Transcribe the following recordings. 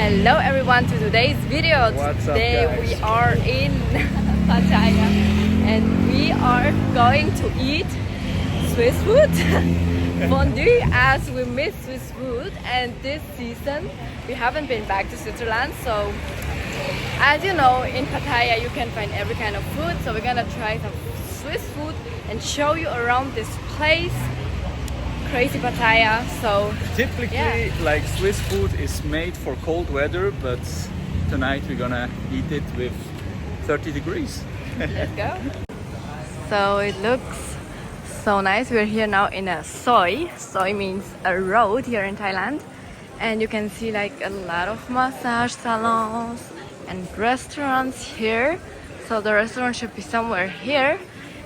Hello everyone to today's video. What's up, Today guys? we are in Pattaya and we are going to eat Swiss food fondue, as we miss Swiss food, and this season we haven't been back to Switzerland. So as you know, in Pattaya you can find every kind of food, so we're gonna try some Swiss food and show you around this place. Crazy Pattaya. So Typically, like Swiss food is made for cold weather, but tonight we're gonna eat it with 30 degrees. let's go. So it looks so nice. We're here now in a soi. Soi means a road here in Thailand, and you can see like a lot of massage salons and restaurants here. So the restaurant should be somewhere here.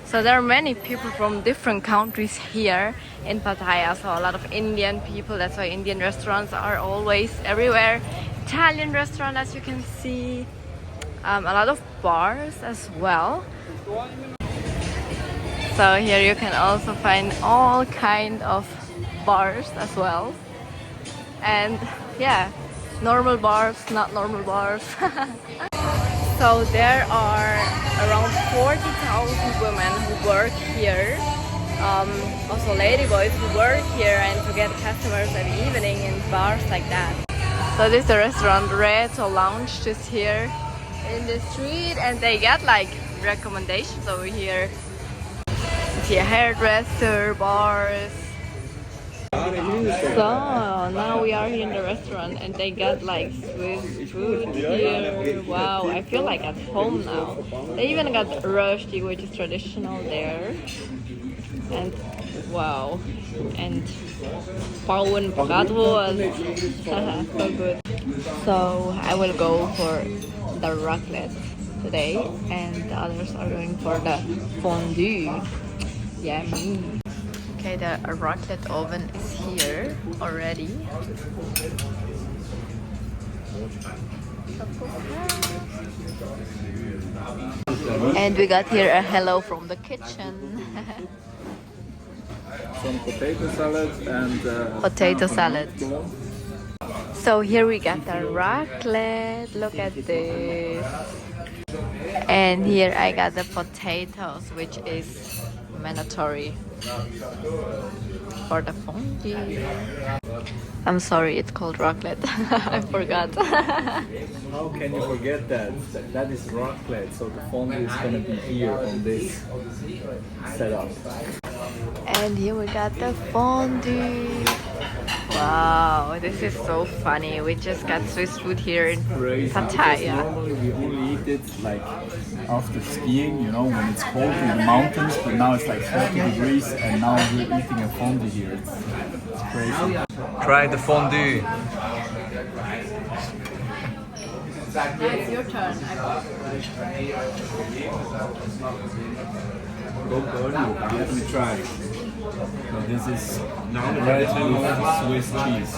So there are many people from different countries here in Pattaya. So a lot of Indian people. That's why Indian restaurants are always everywhere. Italian restaurant, as you can see. A lot of bars as well. So here you can also find all kind of bars as well. And yeah, normal bars, not normal bars. So there are around 40,000 women who work here. Also ladyboys who work here and to get customers every evening in bars like that. So this is the restaurant Red or Lounge just here in the street, and they got like recommendations over here. You see a hairdresser, bars. So now we are here in the restaurant and they got like Swiss food here. Wow, I feel like at home now. They even got rösti, which is traditional there. And wow, and paun bratwurst. So good. So I will go for the raclette today, and the others are going for the fondue. Yummy. Okay, the raclette oven is here already. And we got here a hello from the kitchen. Some potato salad and Potato salad. So here we got the raclette. Look at this. And here I got the potatoes, which is mandatory for the fondue. I'm sorry, it's called raclette. I forgot. how can you forget that? That is raclette, so the fondue is gonna be here on this setup. And here we got the fondue. Wow, this is so funny. We just got Swiss food here in Crazy. Pattaya. Normally we only eat it like after skiing, you know, when it's cold in the mountains, but now it's like 30 degrees and now we're eating a fondue here. It's crazy. Try the fondue. Yeah, it's your turn. Let me try. So this is red with Swiss cheese.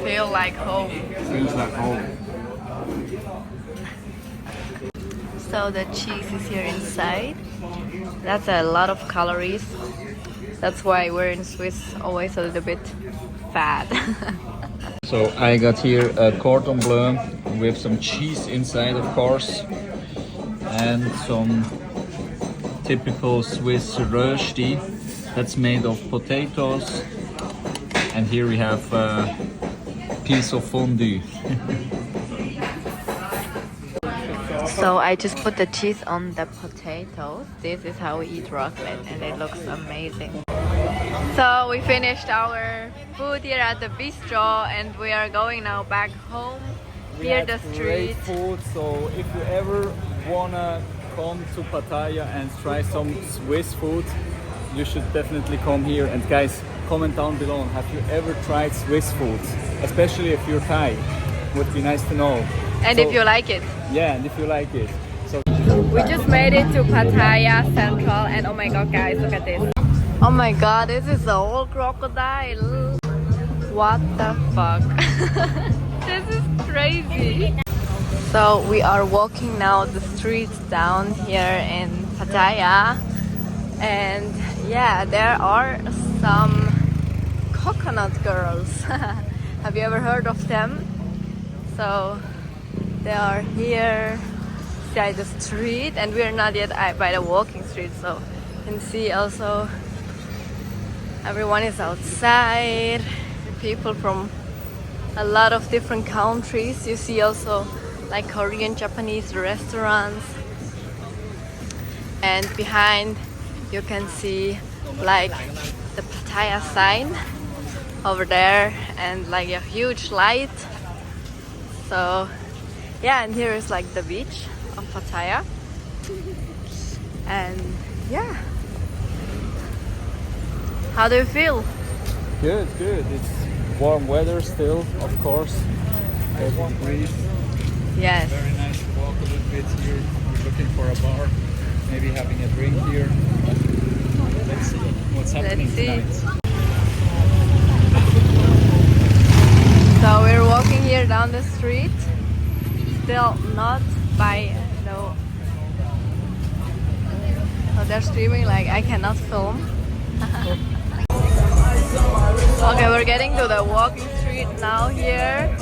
Feel like home. Feels like home. So the cheese is here inside. That's a lot of calories. That's why we're in Swiss always a little bit fat. So I got here a cordon bleu with some cheese inside, of course, and some typical Swiss rösti that's made of potatoes, and here we have a piece of fondue. So I just put the cheese on the potatoes. This is how we eat raclette, and it looks amazing. So we finished our food here at the bistro and we are going now back home. Here the street. Great food, so if you ever wanna come to Pattaya and try some Swiss food, you should definitely come here. And guys, comment down below, have you ever tried Swiss food? Especially if you're Thai, would be nice to know. And So, if you like it. yeah, and if you like it. So We just made it to Pattaya Central, and oh my god guys, look at this. Oh my god, this is a whole crocodile. What the fuck? This is crazy. So we are walking now the streets down here in Pattaya, and yeah, there are some Coconut Girls. Have you ever heard of them? So they are here by the street, and we are not yet by the walking street, so you can see also everyone is outside. People from a lot of different countries. You see also like Korean, Japanese restaurants, and behind you can see like the Pattaya sign over there and like a huge light. So yeah, and here is like the beach of Pattaya, and yeah, how do you feel? Good, good. It's warm weather still, of course. 30 degrees. Yes. Very nice to walk a little bit here. We're looking for a bar, maybe having a drink here. Let's see what's happening tonight. So we're walking here down the street, still not by no. Oh, they're streaming like I cannot film. Okay, we're getting to the walking street now here.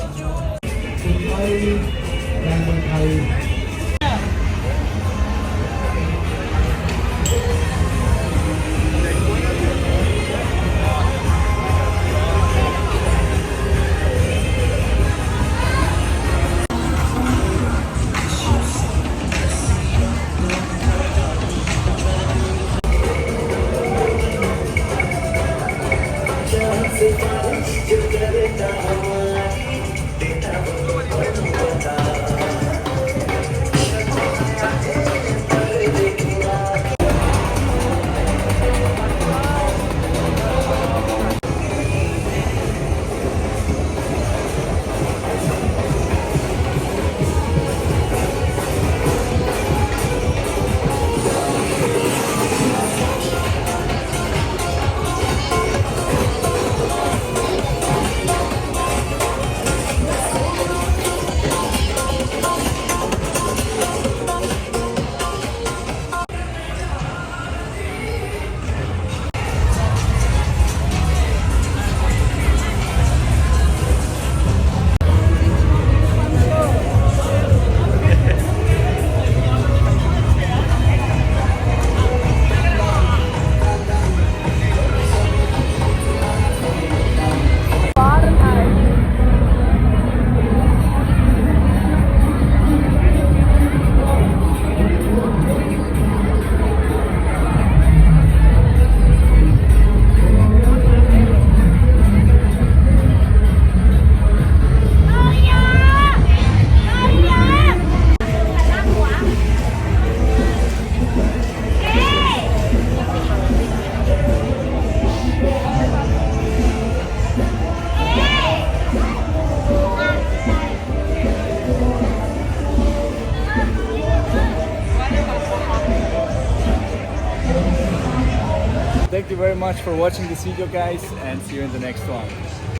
Thank you very much for watching this video, guys, and see you in the next one.